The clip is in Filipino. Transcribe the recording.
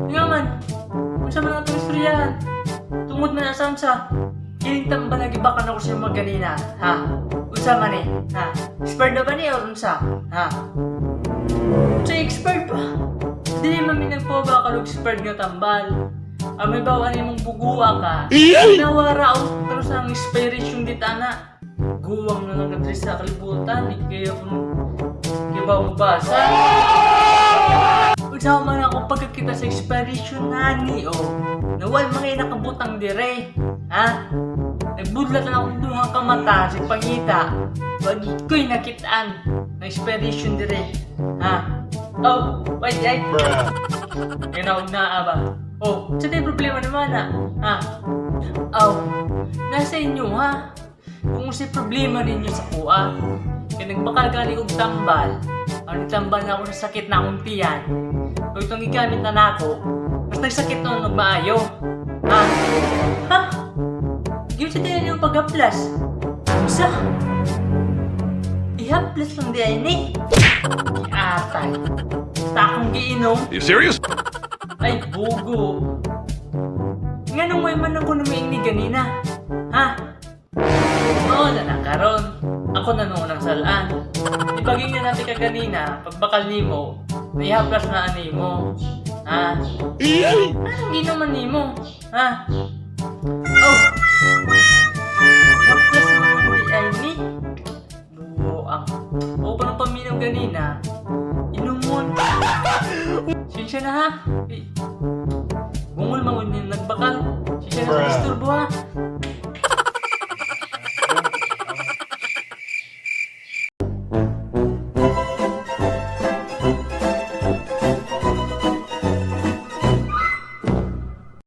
Nga man. Kung sa mga itong istoryahan. Tungod man asam sa. Kiling ba nagibakan ako siya magganina? Ha? Unsa man eh? Ha? Expert na ba niya o unsa? Ha? Sa expert pa. Dili man minagpo ba kalog expert nga tambal. May bawa ni mong bugua ka. Nawara o pero sa ang inspiration di tana. Guwang na lang kadri sa kalibutan. Kaya kung ba mabasa. Unsa man ako pagkakita sa inspiration nani o. Nawal mga nakabutang dire. Ha? Nagbudlat na akong duha ka mata sa pangita. Wag ko'y nakitaan na inspiration dire. Ha? Oh, wait, ay. Ganawag na ba? Oh, sa tayo problema naman ha? Oh, nasa inyo ha? Kung si problema ninyo sa kuha, kaya nagbakal ka ni og tambal, tambal na ako sa sakit na akong tiyan. Kung itong igamit na nako, mas nagsakit na magmaayo. Ha? Ha? Gawin sa tayo yung pag-aplas. Isa? I-aplas lang di ay ni. Atay. Takong giinom. Are you serious? Ay, bugo. Nga nung may man ako namiing ni ganina. Ha? Oo na nakaroon. Ako na noon ang salaan. Ibaging nga natin ka ganina, pagbakal ni mo, naihaplas na ani mo. Ha? Anong ginuman ni mo? Ha? Oh! Haplas naman ni ay ni. Buang. O pa nang paminaw ganina, inumon. Sinsya na ha. Bungol mangon yung nagbakal. Sinsya na sa isturbo ha.